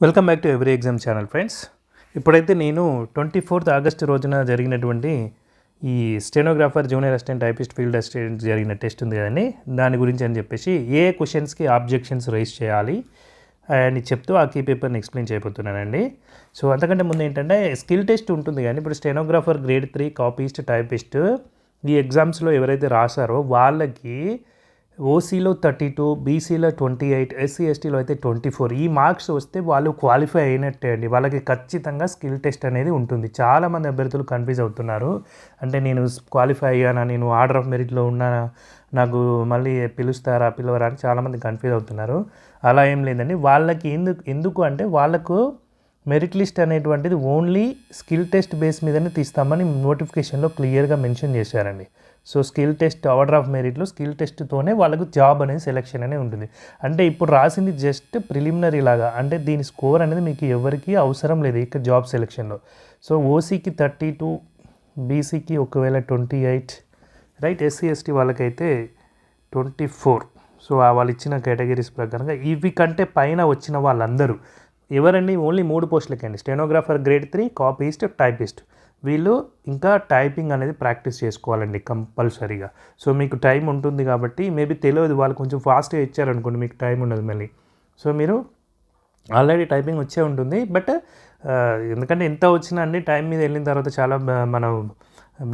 Welcome back to every exam channel friends. ఇప్పుడైతే నేను 24th August రోజున జరిగినటువంటి ఈ stenographer junior assistant typist field assistant జరిగిన టెస్ట్ ఉంది కదండి, దాని గురించి అని చెప్పేసి ఏ క్వశ్చన్స్కి ఆబ్జెక్షన్స్ రైజ్ చేయాలి అని చెప్తూ ఆ కీ పేపర్ని ఎక్స్ప్లెయిన్ చేయబోతున్నానండి. సో అంతకంటే ముందు ఏంటంటే స్కిల్ టెస్ట్ ఉంటుంది కానీ ఇప్పుడు స్టెనోగ్రాఫర్ గ్రేడ్ 3 కాపీస్ట్ టైపిస్ట్ ఈ ఎగ్జామ్స్లో ఎవరైతే రాశారో వాళ్ళకి ఓసీలో 32, బీసీలో 28, ఎస్సీ ఎస్టీలో అయితే 24 ఈ మార్క్స్ వస్తే వాళ్ళు క్వాలిఫై అయినట్టే అండి. వాళ్ళకి ఖచ్చితంగా స్కిల్ టెస్ట్ అనేది ఉంటుంది. చాలామంది అభ్యర్థులు కన్ఫ్యూజ్ అవుతున్నారు. అంటే నేను క్వాలిఫై అయ్యానా, నేను ఆర్డర్ ఆఫ్ మెరిట్లో ఉన్నానా, నాకు మళ్ళీ పిలుస్తారా పిలవరా అని చాలామంది కన్ఫ్యూజ్ అవుతున్నారు. అలా ఏం లేదండి. వాళ్ళకి ఎందుకు అంటే వాళ్ళకు మెరిట్ లిస్ట్ అనేటువంటిది ఓన్లీ స్కిల్ టెస్ట్ బేస్ మీదనే తీస్తామని నోటిఫికేషన్లో క్లియర్గా మెన్షన్ చేశారండి. So skill test order of మెరిట్లో స్కిల్ టెస్ట్తోనే వాళ్ళకు జాబ్ అనేది సెలెక్షన్ అనేది ఉంటుంది. అంటే ఇప్పుడు రాసింది జస్ట్ ప్రిలిమినరీ లాగా, అంటే దీని స్కోర్ అనేది మీకు ఎవరికి అవసరం లేదు ఇక్కడ జాబ్ సెలెక్షన్లో. సో ఓసీకి 32, బీసీకి ఒకవేళ 28, రైట్, ఎస్సీ ఎస్టీ వాళ్ళకైతే 24. సో వాళ్ళు ఇచ్చిన కేటగిరీస్ ప్రకారంగా ఇవి కంటే పైన వచ్చిన వాళ్ళందరూ ఎవరండి, ఓన్లీ 3 పోస్టులకండి. Stenographer grade 3, copyist, typist. వీళ్ళు ఇంకా టైపింగ్ అనేది ప్రాక్టీస్ చేసుకోవాలండి కంపల్సరీగా. సో మీకు టైం ఉంటుంది కాబట్టి మేబీ తెలియదు, వాళ్ళు కొంచెం ఫాస్ట్గా ఇచ్చారనుకోండి మీకు టైం ఉండదు మళ్ళీ. సో మీరు ఆల్రెడీ టైపింగ్ వచ్చే ఉంటుంది, బట్ ఎందుకంటే ఎంత వచ్చినా అండి టైం మీద వెళ్ళిన తర్వాత చాలా మనం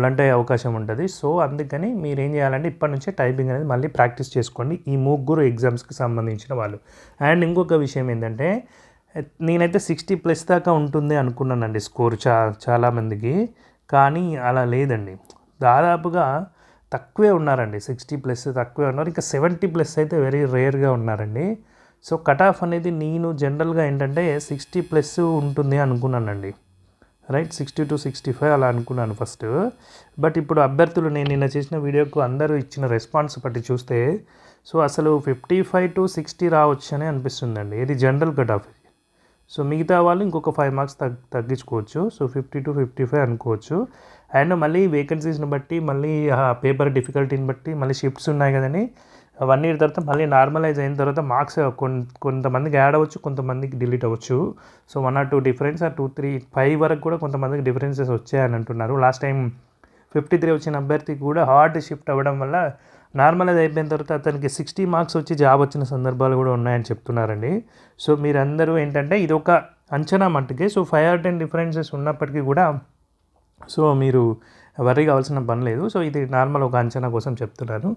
బ్లంట్ అయ్యే అవకాశం ఉంటుంది. సో అందుకని మీరు ఏం చేయాలంటే ఇప్పటి నుంచే టైపింగ్ అనేది మళ్ళీ ప్రాక్టీస్ చేసుకోండి ఈ 3 ఎగ్జామ్స్కి సంబంధించిన వాళ్ళు. అండ్ ఇంకొక విషయం ఏంటంటే నేనైతే 60+ దాకా ఉంటుంది అనుకున్నానండి స్కోర్ చాలామందికి, కానీ అలా లేదండి. దాదాపుగా తక్కువే ఉన్నారండి, 60+ తక్కువే ఉన్నారు. ఇంకా 70+ అయితే వెరీ రేర్గా ఉన్నారండి. సో కట్ ఆఫ్ అనేది నేను జనరల్గా ఏంటంటే 60+ ఉంటుంది అనుకున్నానండి, రైట్, 60 to 65 అలా అనుకున్నాను ఫస్ట్. బట్ ఇప్పుడు అభ్యర్థులు నేను నిన్న చేసిన వీడియోకు అందరూ ఇచ్చిన రెస్పాన్స్ బట్టి చూస్తే సో అసలు 55 to 60 రావచ్చు అని అనిపిస్తుందండి. ఇది జనరల్ కట్ ఆఫ్. సో మిగతా వాళ్ళు ఇంకొక 5 మార్క్స్ తగ్గించుకోవచ్చు. సో 50 to 55 అనుకోవచ్చు. అండ్ మళ్ళీ వేకెన్సీస్ని బట్టి, మళ్ళీ పేపర్ డిఫికల్టీని బట్టి, మళ్ళీ షిఫ్ట్స్ ఉన్నాయి కదండి, 1 year తర్వాత మళ్ళీ నార్మలైజ్ అయిన తర్వాత మార్క్స్ కొంతమందికి యాడ్ అవ్వచ్చు, కొంతమందికి డిలీట్ అవ్వచ్చు. సో 1 or 2 డిఫరెన్స్, 2, 3, 5 వరకు కూడా కొంతమందికి డిఫరెన్సెస్ వచ్చాయని అంటున్నారు. లాస్ట్ టైం 53 వచ్చిన అభ్యర్థికి కూడా హార్డ్ షిఫ్ట్ అవ్వడం వల్ల నార్మలైజ్ అయిపోయిన తర్వాత అతనికి 60 మార్క్స్ వచ్చి జాబ్ వచ్చిన సందర్భాలు కూడా ఉన్నాయని చెప్తున్నారండి. సో మీరందరూ ఏంటంటే ఇది ఒక అంచనా మట్టుకే. సో 5 or 10 డిఫరెన్సెస్ ఉన్నప్పటికీ కూడా సో మీరు వర్రీ కావాల్సిన పని లేదు. సో ఇది నార్మల్ ఒక అంచనా కోసం చెప్తున్నాను.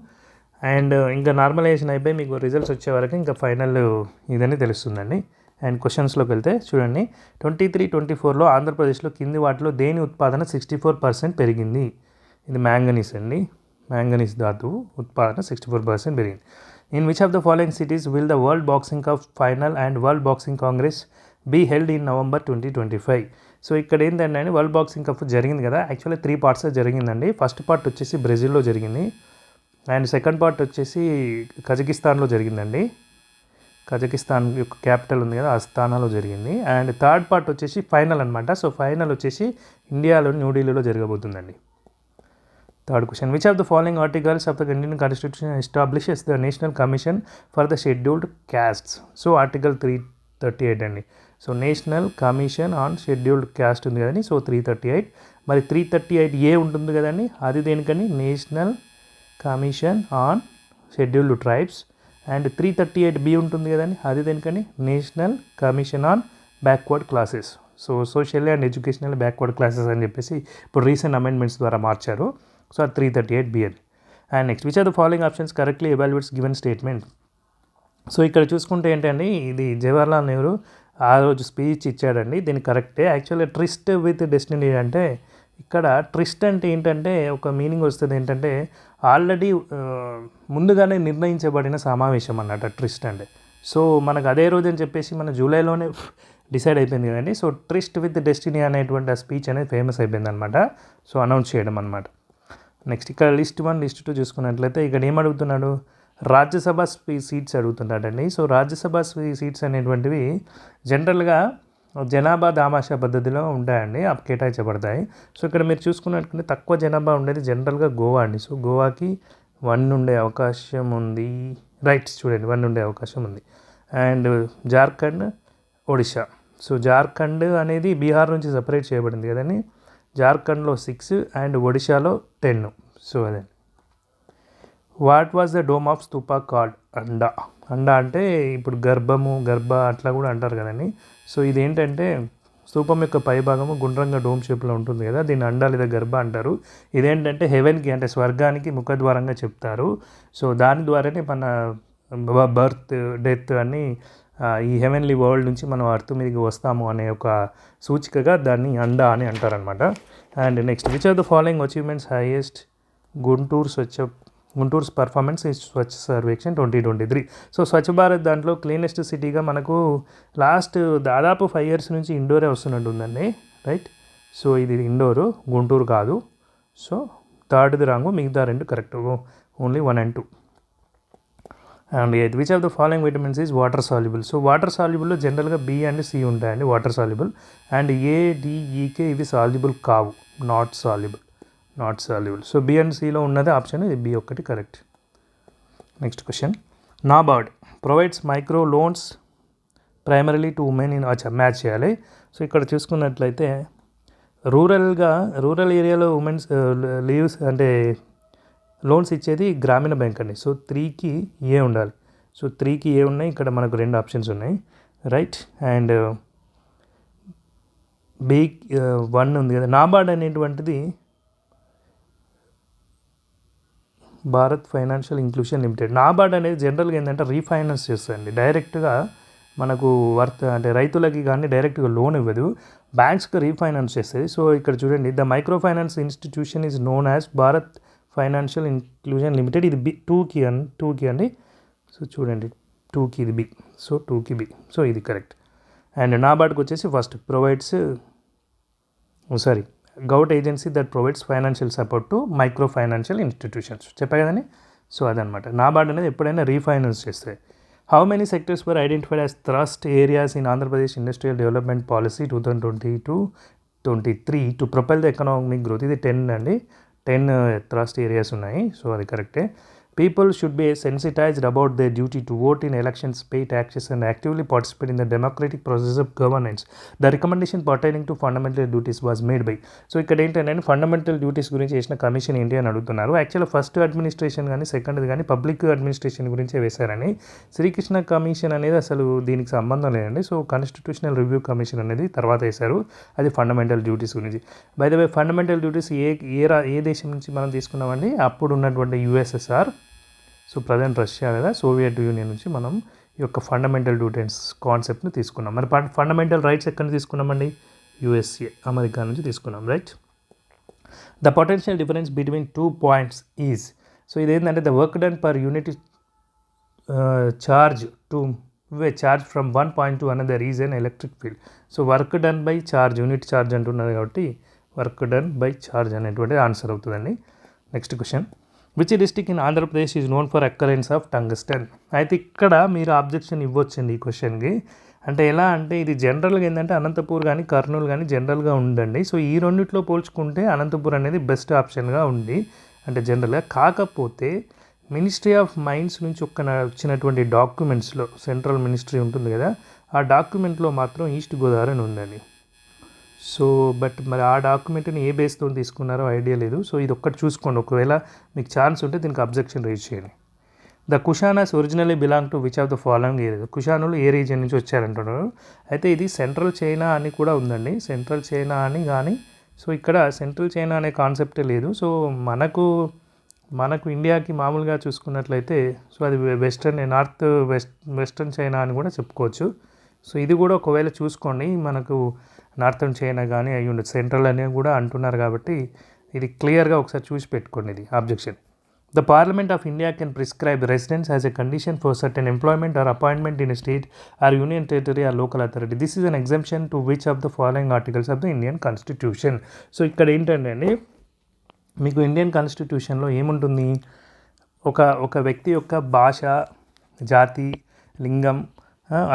అండ్ ఇంకా నార్మలైజేషన్ అయిపోయి మీకు రిజల్ట్స్ వచ్చే వరకు ఇంకా ఫైనల్ ఇదని తెలుస్తుందండి. అండ్ క్వశ్చన్స్లోకి వెళ్తే చూడండి, 23, 24లో ఆంధ్రప్రదేశ్లో కింది వాటిలో దేని ఉత్పాదన 64% పెరిగింది? ఇది మ్యాంగనీస్ అండి, మ్యాంగనీస్ ధాతువు ఉత్పాదన 64% పెరిగింది. In which of the following cities will the world boxing cup final and world boxing congress be held in November 2025? So ఇక్కడ ఏంటంటే వరల్డ్ బాక్సింగ్ కప్ జరిగింది కదా, యాక్చువల్లీ 3 parts జరిగిందండి. ఫస్ట్ పార్ట్ వచ్చేసి బ్రెజిల్లో జరిగింది, అండ్ సెకండ్ పార్ట్ వచ్చేసి కజకిస్తాన్లో జరిగిందండి. కజకిస్తాన్ యొక్క క్యాపిటల్ ఉంది కదా, అస్తానాలో జరిగింది. అండ్ థర్డ్ పార్ట్ వచ్చేసి ఫైనల్ అనమాట. సో ఫైనల్ వచ్చేసి ఇండియాలోని న్యూఢిల్లీలో జరగబోతుందండి. Third question, which of the following articles of the Indian constitution establishes the national commission for the scheduled castes? So article 338 అండి. So national commission on scheduled caste ఉంది కదండి, so 338. మరి 338A ఉంటుంది కదండి, అది దేనికని? National commission on scheduled tribes. And 338B ఉంటుంది కదండి, అది దేనికని? National commission on backward classes. So social and educational backward classes అని చెప్పేసి ఇప్పుడు రీసెంట్ అమెండ్మెంట్స్ ద్వారా మార్చారు. సో 338B అని. And next, which are the following options correctly evaluates given statement? So ఇక్కడ చూసుకుంటే ఏంటండి, ఇది జవహర్లాల్ నెహ్రూ ఆ రోజు స్పీచ్ ఇచ్చాడండి, దీనికి కరెక్టే. యాక్చువల్లీ ట్రిస్ట్ విత్ డెస్టినీ అంటే ఇక్కడ ట్రిస్ట్ అంటే ఏంటంటే ఒక మీనింగ్ వస్తుంది ఏంటంటే ఆల్రెడీ ముందుగానే నిర్ణయించబడిన సమావేశం అన్నట్టు ట్రిస్ట్ అంటే. సో మనకు అదే రోజు అని చెప్పేసి మన జూలైలోనే డిసైడ్ అయిపోయింది కదండి. సో ట్రిస్ట్ విత్ డెస్టినీ అనేటువంటి ఆ స్పీచ్ అనేది ఫేమస్ అయిపోయింది అనమాట. సో అనౌన్స్ చేయడం అనమాట. నెక్స్ట్ ఇక్కడ లిస్ట్ 1, లిస్ట్ 2 చూసుకున్నట్లయితే ఇక్కడ ఏం అడుగుతున్నాడు? రాజ్యసభ సీట్స్ అడుగుతున్నాడండి. సో రాజ్యసభ సీట్స్ అనేటువంటివి జనరల్గా జనాభా దామాషా పద్ధతిలో ఉంటాయండి, కేటాయించబడతాయి. సో ఇక్కడ మీరు చూసుకున్నట్లయితే తక్కువ జనాభా ఉండేది జనరల్గా గోవా అండి. సో గోవాకి 1 ఉండే అవకాశం ఉంది, రైట్, చూడండి 1 ఉండే అవకాశం ఉంది. అండ్ జార్ఖండ్ ఒడిషా. సో జార్ఖండ్ అనేది బీహార్ నుంచి సపరేట్ చేయబడింది కదండి. జార్ఖండ్లో 6 అండ్ ఒడిషాలో 10. సో అదే. What was the dome of స్తూపా called? అండా. అండా అంటే ఇప్పుడు గర్భ అట్లా కూడా అంటారు కదండి. సో ఇదేంటంటే స్తూపం యొక్క పై భాగము గుండ్రంగా డోమ్ షేప్లో ఉంటుంది కదా, దీన్ని అండా లేదా గర్భ అంటారు. ఇదేంటంటే హెవెన్కి అంటే స్వర్గానికి ముఖద్వారంగా చెప్తారు. సో దాని ద్వారానే మన బర్త్ డెత్ అన్నీ ఈ హెవెన్లీ వరల్డ్ నుంచి మనం అర్త్ మీదకి వస్తాము అనే ఒక సూచికగా దాన్ని అండా అని అంటారనమాట. And next, which are the following achievements highest Guntur's performance is Swachh Survekshan 2023. So Swachh Bharat దాంట్లో క్లీనెస్ట్ సిటీగా మనకు లాస్ట్ దాదాపు 5 years నుంచి ఇండోరే వస్తున్నట్టు ఉందండి, రైట్. సో ఇది ఇండోరు, గుంటూరు కాదు. సో థర్డ్ది రాంగు, మిగతా 2 correct, only 1 and 2. And 8, which of the following vitamins is water soluble? So water సాల్యుబుల్లో జనరల్గా B and C ఉంటాయండి, water soluble. And A, D, E, K ఇవి సాల్యుబుల్ కావు, not soluble. So B and Cలో ఉన్నది option, ఇది B ఒక్కటి correct. Next question, NABARD provides micro loans primarily to women in match చేయాలి. సో ఇక్కడ చూసుకున్నట్లయితే రూరల్ ఏరియాలో ఉమెన్స్ లీవ్స్ అంటే లోన్స్ ఇచ్చేది గ్రామీణ బ్యాంక్ అండి. సో 3కి ఏ ఉండాలి. సో 3కి ఏ ఉన్నాయి, ఇక్కడ మనకు 2 ఆప్షన్స్ ఉన్నాయి, రైట్. అండ్ B 1 ఉంది కదా. నాబార్డ్ అనేటువంటిది Bharat financial inclusion limited. NABARD అనేది జనరల్గా ఏంటంటే రీఫైనాన్స్ చేస్తుందండి, డైరెక్ట్గా మనకు అంటే రైతులకి కానీ డైరెక్ట్గా లోన్ ఇవ్వదు, బ్యాంక్స్కి రీఫైనాన్స్ చేస్తుంది. సో ఇక్కడ చూడండి, the micro finance institution is known as Bharat financial inclusion limited. ఇది టూకి అండి. సో చూడండి, 2కి ఇది B. సో 2కి B. సో ఇది కరెక్ట్. అండ్ నాబార్డ్కి వచ్చేసి first provides govt agency that provides financial support to micro financial institutions, చెప్పా కదండి. సో అదనమాట, నాబార్డ్ అనేది ఎప్పుడైనా రీఫైనాన్స్ చేస్తాయి. How many sectors were identified as thrust areas in Andhra Pradesh industrial development policy 2022-23 to propel the economic growth? ఇది 10 అండి, 10 thrust areas ఉన్నాయి. So అది కరెక్టే. People should be sensitised about they duty to vote in elections, pay taxes and actively participate in the democratic process of governance. The recommendation pertaining to fundamental duties was made by. So ఇక్కడ ఏంటంటే fundamental duties గురించి చేసిన commission ఏంటి అని అడుగుతున్నారు. యాక్చువల్గా first administration కానీ సెకండ్ది కానీ పబ్లిక్ అడ్మినిస్ట్రేషన్ గురించే వేశారని. శ్రీకృష్ణ కమిషన్ అనేది అసలు దీనికి సంబంధం లేదండి. సో కాన్స్టిట్యూషనల్ రివ్యూ కమిషన్ అనేది తర్వాత వేశారు, అది ఫండమెంటల్ డ్యూటీస్ గురించి. By the way fundamental duties ఏ దేశం నుంచి మనం తీసుకున్నామండి? అప్పుడు ఉన్నటువంటి USSR, సో ప్రజెంట్ రష్యా లేదా సోవియట్ యూనియన్ నుంచి మనం ఈ యొక్క ఫండమెంటల్ డ్యూటీస్ కాన్సెప్ట్ని తీసుకున్నాం. మరి ఫండమెంటల్ రైట్స్ ఎక్కడ నుంచి తీసుకున్నామండి? USA, అమెరికా నుంచి తీసుకున్నాం, right. The potential difference between 2 points is. So ఇదేంటంటే the work done per unit charge from 1 point to another is an electric field. So work done by charge, unit charge అంటున్నారు కాబట్టి work done by charge అనేటువంటి answer అవుతుందండి. Next question, which district in Andhra Pradesh is known for occurrence of tungsten? అయితే ఇక్కడ మీరు objection ఇవ్వచ్చండి ఈ క్వశ్చన్కి. అంటే ఎలా అంటే ఇది జనరల్గా ఏంటంటే అనంతపూర్ కానీ కర్నూలు కానీ జనరల్గా ఉందండి. సో ఈ రెండిట్లో పోల్చుకుంటే అనంతపూర్ అనేది బెస్ట్ ఆప్షన్గా ఉంది అంటే జనరల్గా. కాకపోతే మినిస్ట్రీ ఆఫ్ మైన్స్ నుంచి వచ్చినటువంటి డాక్యుమెంట్స్లో, సెంట్రల్ మినిస్ట్రీ ఉంటుంది కదా, ఆ డాక్యుమెంట్లో మాత్రం ఈస్ట్ గోదావరి అని ఉందండి. సో బట్ మరి ఆ డాక్యుమెంట్ని ఏ బేస్తో తీసుకున్నారో ఐడియా లేదు. సో ఇది ఒక్కటి చూసుకోండి, ఒకవేళ మీకు ఛాన్స్ ఉంటే దీనికి అబ్జెక్షన్ రైజ్ చేయండి. The Kushanas originally belong to which of the following area? కుషానులు ఏ రీజియన్ నుంచి వచ్చారంటున్నారు. అయితే ఇది సెంట్రల్ చైనా అని కూడా ఉందండి, సెంట్రల్ చైనా అని. కానీ సో ఇక్కడ సెంట్రల్ చైనా అనే కాన్సెప్టే లేదు. సో మనకు ఇండియాకి మామూలుగా చూసుకున్నట్లయితే సో అది వెస్టర్న్ చైనా అని కూడా చెప్పుకోవచ్చు. సో ఇది కూడా ఒకవేళ చూసుకోండి, మనకు నార్థన్ చైనా కానీ అయ్యి ఉండదు, సెంట్రల్ అని కూడా అంటున్నారు కాబట్టి ఇది క్లియర్గా ఒకసారి చూసి పెట్టుకోండి. ఇది objection. The Parliament of India can prescribe residence as a condition for certain employment or appointment in state or union territory or local authority. This is an exemption to which of the following articles of the Indian Constitution? So ఇక్కడ ఏంటంటే అండి, మీకు Indian కాన్స్టిట్యూషన్లో ఏముంటుంది? ఒక వ్యక్తి యొక్క భాష, జాతి, లింగం,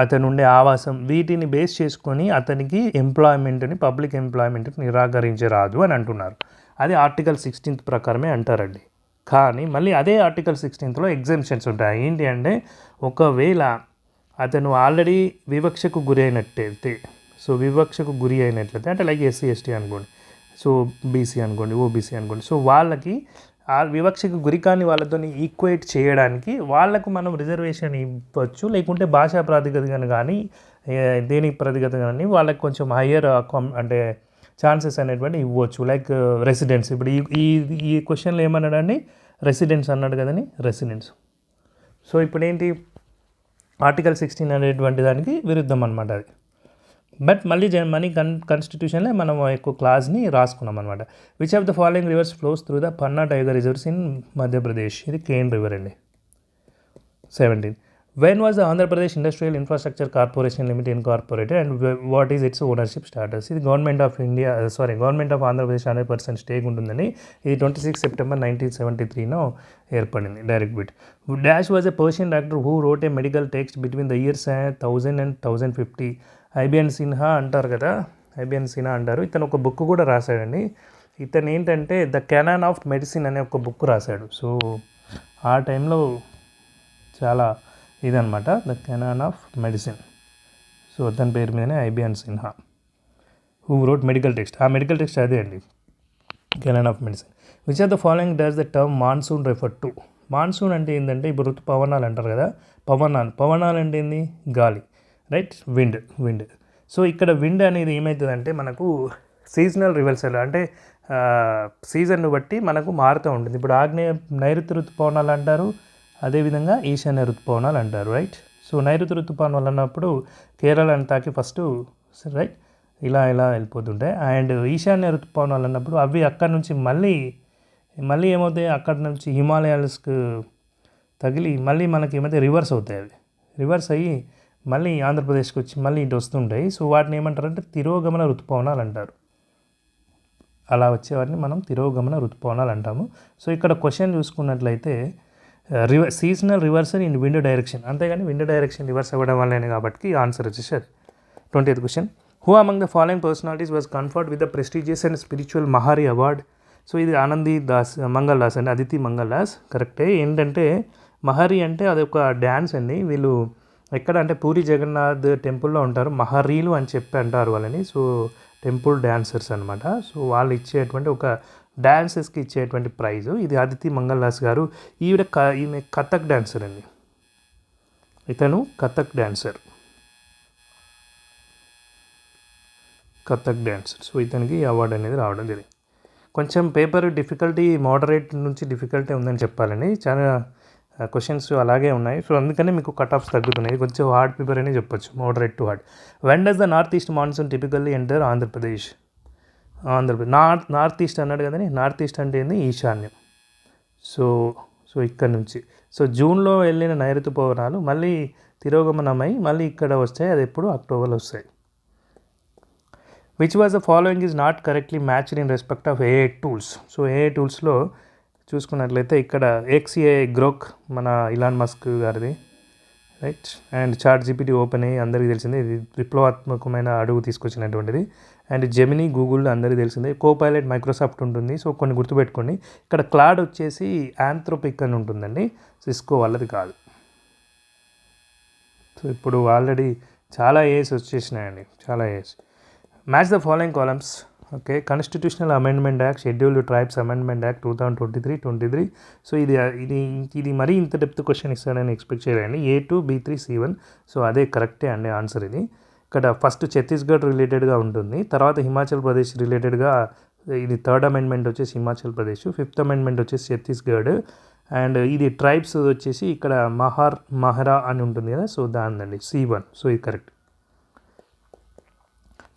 అతను ఉండే ఆవాసం, వీటిని బేస్ చేసుకొని అతనికి ఎంప్లాయ్మెంట్ని, పబ్లిక్ ఎంప్లాయ్మెంట్ని నిరాకరించరాదు అని అంటున్నారు. అది ఆర్టికల్ 16 ప్రకారమే అంటారండి. కానీ మళ్ళీ అదే ఆర్టికల్ 16లో ఎగ్జెంప్షన్స్ ఉంటాయి. ఏంటి అంటే ఒకవేళ అతను ఆల్రెడీ వివక్షకు గురి అయినట్టయితే, సో వివక్షకు గురి అయినట్లయితే అంటే లైక్ ఎస్సీ ఎస్టీ అనుకోండి, సో బీసీ అనుకోండి, ఓబీసీ అనుకోండి, సో వాళ్ళకి ఆ వివక్షకు గురి కాని వాళ్ళతో ఈక్వేట్ చేయడానికి వాళ్ళకు మనం రిజర్వేషన్ ఇవ్వచ్చు, లేకుంటే భాషా ప్రాతిపదికన కానీ దేని ప్రాతిపదికన కానీ వాళ్ళకి కొంచెం హయ్యర్ అంటే ఛాన్సెస్ అనేటువంటి ఇవ్వచ్చు. లైక్ రెసిడెన్స్, ఇప్పుడు ఈ ఈ క్వశ్చన్లో ఏమన్నాడండి, రెసిడెన్స్ అన్నాడు కదండి, రెసిడెన్స్. సో ఇప్పుడు ఏంటి, ఆర్టికల్ 16 అనేటువంటి దానికి విరుద్ధం అనమాట అది. బట్ మళ్ళీ మనీ కాన్స్టిట్యూషన్లో మనం ఎక్కువ క్లాస్ని రాసుకున్నాం అనమాట. Which of the following reverse flows through the Panna tiger reserves in Madhya Pradesh, ఇది కేన్ రివర్ అండి. 17. When was the Andhra Pradesh industrial infrastructure corporation limited incorporated and what is it's ownership status, ఇది government of India government of Andhra Pradesh 100% stake ఉంటుందని. ఇది 26 September 1973 ఏర్పడింది. Direct bit. Dash was a Persian doctor who wrote a medical text between the years 1000 and 1050. IBN Sinha అంటారు కదా, IBN Sinha అంటారు. ఇతను ఒక book కూడా రాశాడండి. ఇతను ఏంటంటే ద కెనాన్ ఆఫ్ మెడిసిన్ అనే ఒక బుక్ రాశాడు. సో ఆ టైంలో చాలా ఇదనమాట, the canon of medicine. So అతని పేరు మీదనే Ibn Sina who wrote medical text. ఆ మెడికల్ టెక్స్ట్ అదే అండి, canon of medicine. Which are the following does the term monsoon refer to. Monsoon అంటే ఏంటంటే ఇప్పుడు ఋతుపవనాలు అంటారు కదా, పవనాలు అంటే ఏంది, గాలి, రైట్, విండ్. సో ఇక్కడ విండ్ అనేది ఏమవుతుందంటే మనకు సీజనల్ రివర్సల్, అంటే సీజన్ను బట్టి మనకు మారుతూ ఉంటుంది. ఇప్పుడు నైరుతి ఋతుపవనాలు అంటారు, అదేవిధంగా ఈశాన్య ఋతుపవనాలు అంటారు, రైట్. సో నైరుతి ఋతుపవనాలు అన్నప్పుడు కేరళని తాకి ఫస్ట్, రైట్, ఇలా వెళ్ళిపోతుంటాయి. అండ్ ఈశాన్య ఋతుపవనాలు అన్నప్పుడు అవి అక్కడ నుంచి మళ్ళీ ఏమవుతాయి, అక్కడ నుంచి హిమాలయాస్కు తగిలి మళ్ళీ మనకి ఏమైతే రివర్స్ అవుతాయి, అవి రివర్స్ అయ్యి మళ్ళీ ఆంధ్రప్రదేశ్కి వచ్చి మళ్ళీ ఇటు వస్తుంటాయి. సో వాటిని ఏమంటారంటే తిరోగమన ఋతుపవనాలు అంటారు. అలా వచ్చేవాటిని మనం తిరోగమన ఋతుపవనాలు అంటాము. సో ఇక్కడ క్వశ్చన్ చూసుకున్నట్లయితే seasonal reversal in wind direction, అంతేగాని విండ్ డైరెక్షన్ రివర్స్ అవ్వడం వల్లనే కాబట్టి ఆన్సర్ వచ్చేసారు. 20th question. Who among the following personalities was conferred with the prestigious and spiritual Maharishi award. So ఇది ఆనంది దాస్ మంగళ్ దాస్ అండి, అదితి మంగళ్ దాస్, కరెక్టే. ఏంటంటే మహరి అంటే అదొక డ్యాన్స్ అండి. వీళ్ళు ఎక్కడ అంటే పూరి జగన్నాథ్ టెంపుల్లో ఉంటారు, మహరీలు అని చెప్పి అంటారు వాళ్ళని. సో టెంపుల్ డ్యాన్సర్స్ అనమాట. సో వాళ్ళు ఇచ్చేటువంటి ఒక డ్యాన్సెస్కి ఇచ్చేటువంటి ప్రైజు ఇది. అదితి మంగళ్ దాస్ గారు, ఈమె కథక్ డాన్సర్ అండి, ఇతను కథక్ డాన్సర్. సో ఇతనికి అవార్డు అనేది రావడం జరిగింది. కొంచెం పేపర్ డిఫికల్టీ మోడరేట్ నుంచి డిఫికల్టీ ఉందని చెప్పాలని, చాలా క్వశ్చన్స్ అలాగే ఉన్నాయి. సో అందుకనే మీకు కట్ ఆఫ్స్ తగ్గుతున్నాయి. కొంచెం హార్డ్ పేపర్ అనే చెప్పొచ్చు, moderate to hard. When does the north east monsoon typically enter Andhra Pradesh. North east అన్నాడు కదండి, నార్త్ ఈస్ట్ అంటే ఏంది, ఈశాన్యం. సో ఇక్కడ నుంచి జూన్లో వెళ్ళిన నైరుతి పవనాలు మళ్ళీ తిరోగమనమై మళ్ళీ ఇక్కడ వస్తాయి, అది ఎప్పుడు అక్టోబర్లో వస్తాయి. Which was the following is not correctly matched in respect of AI tools. So AI టూల్స్లో చూసుకున్నట్లయితే ఇక్కడ XAI గ్రోక్ మన ఇలాన్ మస్క్ గారిది, right. And chat GPT open అయ్యి అందరికీ తెలిసిందే, ఇది విప్లవాత్మకమైన అడుగు తీసుకొచ్చినటువంటిది. అండ్ జెమినీ గూగుల్ అందరికీ తెలిసిందే. కోపైలట్ మైక్రోసాఫ్ట్ ఉంటుంది. సో కొన్ని గుర్తుపెట్టుకోండి. ఇక్కడ క్లాడ్ వచ్చేసి ఆంథ్రోపిక్ అని ఉంటుందండి, సిస్కో వాళ్ళది కాదు. సో ఇప్పుడు ఆల్రెడీ చాలా ఏఎస్ వచ్చేసినాయండి, చాలా ఏఎస్. Match the following columns. Okay, constitutional amendment act, scheduled tribes amendment act 2023. So ఇది మరీ ఇంత డెప్త్ క్వశ్చన్ ఇస్తాడని ఎక్స్పెక్ట్ చేయాలండి. A2 B3 C1. సో అదే కరెక్టే అండి ఆన్సర్ ఇది. ఇక్కడ ఫస్ట్ ఛత్తీస్గఢ్ రిలేటెడ్గా ఉంటుంది, తర్వాత హిమాచల్ ప్రదేశ్ రిలేటెడ్గా, ఇది 3rd అమెండ్మెంట్ వచ్చేసి హిమాచల్ ప్రదేశ్, 5th అమెండ్మెంట్ వచ్చేసి ఛత్తీస్గఢ్. అండ్ ఇది ట్రైబ్స్ వచ్చేసి ఇక్కడ మహరా అని ఉంటుంది కదా, సో దానిదండి C1. సో ఇది correct.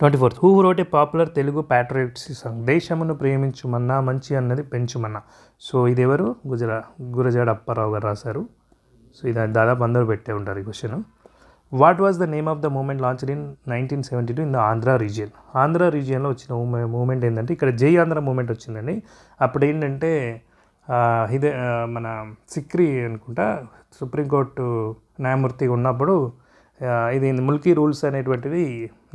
24th. Who wrote a popular Telugu patriotic song, దేశమును ప్రేమించుమన్నా మంచి అన్నది పెంచుమన్నా. సో ఇది ఎవరు, గురజాడ అప్పారావు గారు రాశారు. సో ఇది దాదాపు అందరూ పెట్టే ఉంటారు ఈ question. What was the name of the movement launched in 1972 in the Andhra region. Andhra రీజియన్లో వచ్చిన మూమెంట్ ఏంటంటే ఇక్కడ జై ఆంధ్ర మూమెంట్ వచ్చిందండి. అప్పుడు ఏంటంటే ఇదే మన సిక్రీ అనుకుంటా సుప్రీంకోర్టు న్యాయమూర్తిగా ఉన్నప్పుడు ఇది ముల్కీ రూల్స్ అనేటువంటిది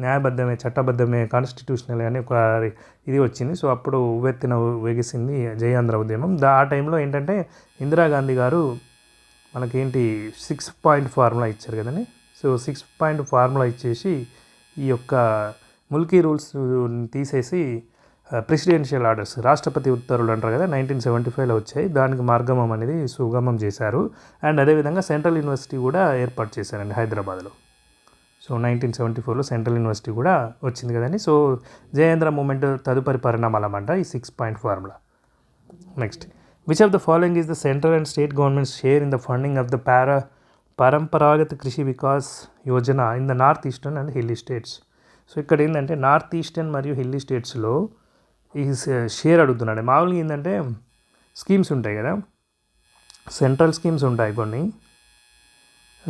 న్యాయబద్ధమే, చట్టబద్ధమే, కాన్స్టిట్యూషనల్ అని ఒక ఇది వచ్చింది. సో అప్పుడు ఉవ్వెత్తిన వెగిసింది జై ఆంధ్ర ఉద్యమం. ఆ టైంలో ఏంటంటే ఇందిరాగాంధీ గారు మనకేంటి 6 పాయింట్ ఫార్ములా ఇచ్చారు కదండి. సో 6 పాయింట్ ఫార్ములా ఇచ్చేసి ఈ యొక్క ముల్కీ రూల్స్ తీసేసి ప్రెసిడెన్షియల్ ఆర్డర్స్ రాష్ట్రపతి ఉత్తర్వులు అంటారు కదా 1975లో వచ్చాయి. దానికి మార్గమం అనేది సుగమం చేశారు. అండ్ అదేవిధంగా సెంట్రల్ యూనివర్సిటీ కూడా ఏర్పాటు చేశారండి హైదరాబాద్లో. సో 1974లో సెంట్రల్ యూనివర్సిటీ కూడా వచ్చింది కదండి. సో జయేంద్ర మూమెంట్ తదుపరి పరిణామాలు అన్నమాట ఈ 6 point formula. Next, which of the following is the central and state governments share in the funding of the Paramparagat Krishi Vikas Yojana in the north eastern and hilly states. So ఇక్కడ ఏంటంటే north eastern మరియు hilly స్టేట్స్లో ఈ share అడుగుతున్నాడు. మామూలుగా ఏంటంటే schemes ఉంటాయి కదా, సెంట్రల్ స్కీమ్స్ ఉంటాయి కొన్ని,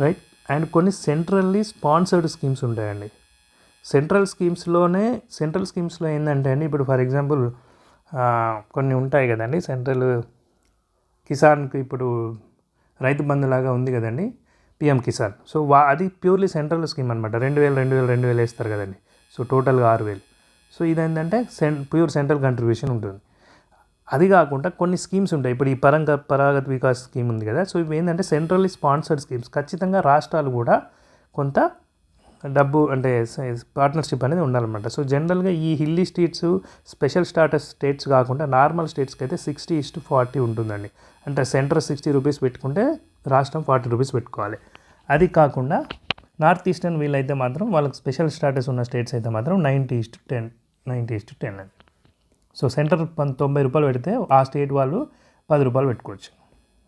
రైట్, అండ్ కొన్ని సెంట్రల్లీ స్పాన్సర్డ్ స్కీమ్స్ ఉంటాయండి. సెంట్రల్ స్కీమ్స్లో ఏంటంటే అండి, ఇప్పుడు ఫర్ ఎగ్జాంపుల్ కొన్ని ఉంటాయి కదండి, సెంట్రల్ కిసాన్కి ఇప్పుడు రైతు బంధులాగా ఉంది కదండి పిఎం కిసాన్. సో అది ప్యూర్లీ సెంట్రల్ స్కీమ్ అనమాట. 2000 వేస్తారు కదండి. సో టోటల్గా 6000. సో ఇదేంటంటే ప్యూర్ సెంట్రల్ కంట్రిబ్యూషన్ ఉంటుంది. అది కాకుండా కొన్ని స్కీమ్స్ ఉంటాయి. ఇప్పుడు ఈ పరంపరాగత వికాస్ స్కీమ్ ఉంది కదా. సో ఇవి ఏంటంటే సెంట్రల్లీ స్పాన్సర్డ్ స్కీమ్స్. ఖచ్చితంగా రాష్ట్రాలు కూడా కొంత డబ్బు అంటే పార్ట్నర్షిప్ అనేది ఉండాలన్నమాట. సో జనరల్గా ఈ హిల్లీ స్టేట్స్ స్పెషల్ స్టేట్స్ కాకుండా నార్మల్ స్టేట్స్కి అయితే 60:40 ఉంటుందండి. అంటే సెంటర్ 60 రూపీస్ పెట్టుకుంటే రాష్ట్రం 40 రూపీస్ పెట్టుకోవాలి. అది కాకుండా నార్త్ ఈస్టర్న్ వీళ్ళైతే మాత్రం వాళ్ళకి స్పెషల్ స్టాటస్ ఉన్న స్టేట్స్ అయితే మాత్రం 90:10 అండి. సో సెంటర్ 90 రూపాయలు పెడితే ఆ స్టేట్ వాళ్ళు 10 రూపాయలు పెట్టుకోవచ్చు.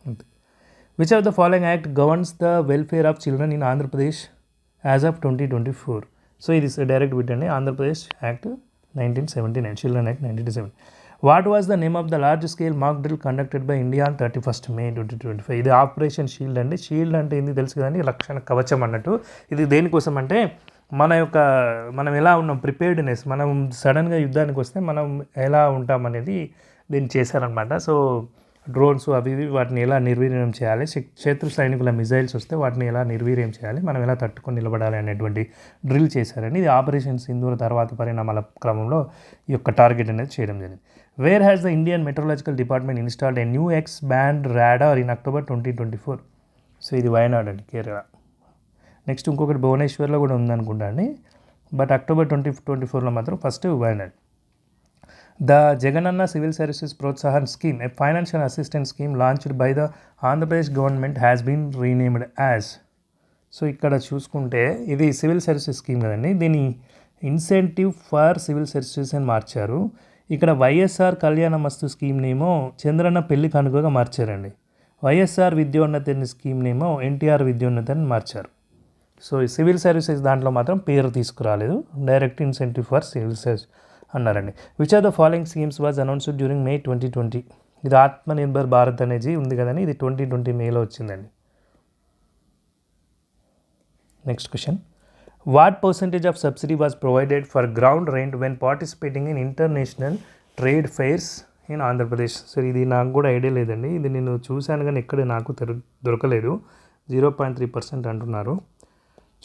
అంతే. Which of the following act governs the welfare of children in Andhra Pradesh as of 2024. So ఇది డైరెక్ట్ బిట్ అండి. Andhra Pradesh act 1979, children act 1997. What was the name of the large scale mock drill conducted by India on 31st May 2025. ఇది operation shield అండి. Shield అంటే ఏంది తెలుసు కదండి, రక్షణ కవచం అన్నట్టు. ఇది దేనికోసం అంటే మనం ఎలా ఉన్నాం, ప్రిపేర్డ్నెస్, మనం సడన్గా యుద్ధానికి వస్తే మనం ఎలా ఉంటాం అనేది దీన్ని చేశారనమాట. సో డ్రోన్స్ అవి వాటిని ఎలా నిర్వీర్యం చేయాలి, శత్రు సైనికుల మిజైల్స్ వస్తే వాటిని ఎలా నిర్వీర్యం చేయాలి, మనం ఎలా తట్టుకొని నిలబడాలి అనేటువంటి డ్రిల్ చేశారని. ఇది ఆపరేషన్ సింధూర్ తర్వాత పరిణామాల క్రమంలో ఈ యొక్క టార్గెట్ అనేది చేయడం జరిగింది. Where has the Indian meteorological department installed a new X band radar in October 2024. So ఇది వయనాడ్ అండి, కేరళ. నెక్స్ట్ ఇంకొకటి భువనేశ్వర్లో కూడా ఉందనుకుంటా అండి, బట్ October 2024లో మాత్రం first Wayanad. The Jagananna civil services Protsahan scheme, a financial assistance scheme launched by the Andhra Pradesh government has been renamed as. So ఇక్కడ చూసుకుంటే ఇది సివిల్ సర్వీసెస్ స్కీమ్ కదండి, దీని ఇన్సెంటివ్ ఫర్ సివిల్ సర్వీసెస్ అని మార్చారు. ఇక్కడ వైఎస్ఆర్ కళ్యాణ మస్తు స్కీమ్ నేమో చంద్రన్న పెళ్లి కానుకగా మార్చారండి. వైఎస్ఆర్ విద్యోన్నతి స్కీమ్ నేమో ఎన్టీఆర్ విద్యోన్నతి అని మార్చారు. సో ఈ సివిల్ సర్వీసెస్ దాంట్లో మాత్రం పేరు తీసుకురాలేదు, direct incentive for civil service అన్నారండి. Which are the following schemes was announced during May 2020. ఇది ఆత్మనిర్భర్ భారత్ అనేది ఉంది కదండి, ఇది 2020 మేలో వచ్చిందండి. Next question, what percentage of subsidy was provided for ground rent when participating in international trade fairs in Andhra Pradesh. So ఇది నాకు కూడా ఐడియా లేదండి, ఇది నేను చూశాను కానీ ఎక్కడ నాకు దొరకలేదు. 0.3% అంటున్నారు,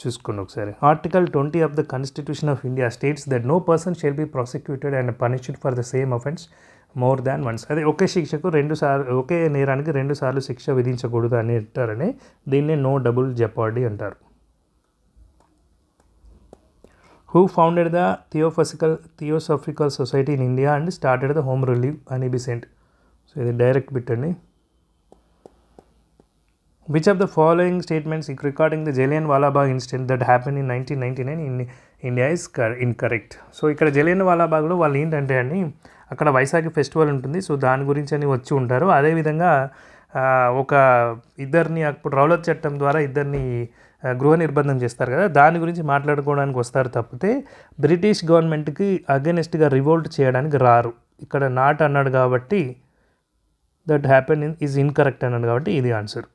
చూసుకోండి ఒకసారి. Article 20 of the constitution of India states that no person shall be prosecuted and punished for the same offence more than once. అదే ఒకే శిక్షకు ఒకే నేరానికి 2 సార్లు శిక్ష విధించకూడదు అని అంటారని, దీన్నే నో డబుల్ జెపార్డీ అంటారు. Who founded the theosophical society in India and started the home relieve అని బిసెంట్. సో ఇది డైరెక్ట్ బిట్ అండి. Which of the following statements regarding the Jallianwala Bagh incident that happened in 1999 in India is incorrect? So ఇక్కడ జలియన్వాలా బాగ్లో వాళ్ళు ఏంటంటే అండి, అక్కడ Vaisakhi festival ఉంటుంది. So దాని గురించి అని వచ్చి ఉంటారు. అదేవిధంగా ఒక ఇద్దరిని అప్పుడు రౌలత్ చట్టం ద్వారా ఇద్దరిని గృహ నిర్బంధం చేస్తారు కదా, దాని గురించి మాట్లాడుకోవడానికి వస్తారు తప్పితే బ్రిటిష్ గవర్నమెంట్కి అగెనిస్ట్గా రివోల్ట్ చేయడానికి రారు. ఇక్కడ నాట్ అన్నాడు కాబట్టి దట్ హ్యాపెన్ ఈజ్ ఇన్కరెక్ట్ అన్నాడు కాబట్టి ఇది answer.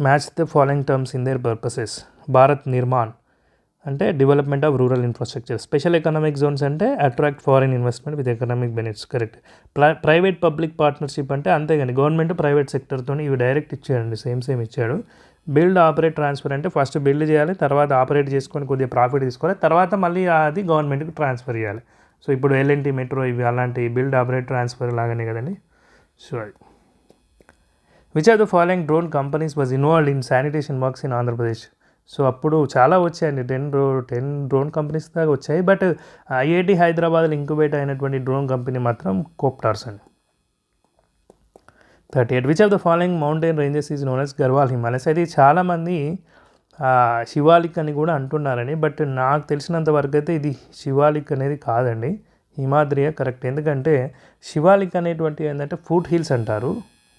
Match the following terms in their purposes. Bharat Nirman అంటే development of rural infrastructure. Special economic zones అంటే attract foreign investment with economic benefits, correct. Private public partnership అంటే అంతేగాని గవర్నమెంట్ ప్రైవేట్ సెక్టర్తో ఇవి direct ఇచ్చాడండి, same ఇచ్చాడు. బిల్డ్ ఆపరేట్ ట్రాన్స్ఫర్ అంటే first build చేయాలి, తర్వాత ఆపరేట్ చేసుకొని కొద్దిగా ప్రాఫిట్ తీసుకోవాలి, తర్వాత మళ్ళీ అది గవర్నమెంట్కి ట్రాన్స్ఫర్ చేయాలి. సో ఇప్పుడు L&T మెట్రో ఇవి అలాంటి బిల్డ్ ఆపరేట్ ట్రాన్స్ఫర్ లాగానే కదండి. So which are the following drone companies was involved in sanitation works in Andhra Pradesh. So అప్పుడు చాలా వచ్చాయండి, 10 డ్రోన్ కంపెనీస్ దాకా వచ్చాయి. బట్ ఐఐటి హైదరాబాద్లో ఇంక్యుబేట్ అయినటువంటి డ్రోన్ కంపెనీ మాత్రం కోప్టార్స్ అండి. 38 which of the following mountain ranges is known as Garhwal Himalayas. అయితే చాలామంది శివాలిక్ అని కూడా అంటున్నారని, బట్ నాకు తెలిసినంత వరకు అయితే ఇది శివాలిక్ అనేది కాదండి, హిమాద్రియే కరెక్ట్. ఎందుకంటే శివాలిక్ అనేటువంటి ఏంటంటే ఫుట్ హిల్స్ అంటారు,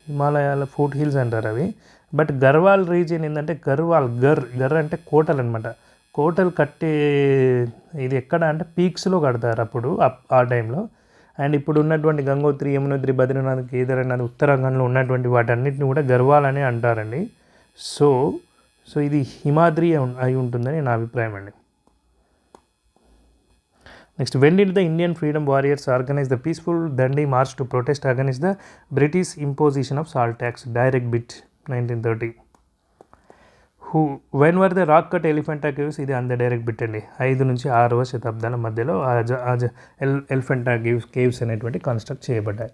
హిమాలయాల ఫుట్ హిల్స్ అంటారు అవి. బట్ గర్వాల్ రీజియన్ ఏంటంటే గర్ అంటే కోటలు అనమాట. కోటలు కట్టే ఇది ఎక్కడ అంటే పీక్స్లో కడతారు అప్పుడు ఆ టైంలో. అండ్ ఇప్పుడు ఉన్నటువంటి గంగోత్రి, యమునోత్రి, బద్రీనాథ్, కేదార్నాథ్, ఉత్తరాఖండ్లో ఉన్నటువంటి వాటన్నిటిని కూడా గర్వాలని అంటారండి. సో ఇది హిమాద్రి అయి ఉంటుందని నా అభిప్రాయం అండి. Next, when did the Indian freedom warriors organise the peaceful Dandi March to protest against the British imposition of salt tax? Direct bit 1930. When were the rock cut Elephanta caves? ఇది అంత డైరెక్ట్ బిట్ అండి. 5 నుంచి 6వ శతాబ్దాల మధ్యలో Elephanta caves అనేటువంటి construct చేయబడ్డాయి.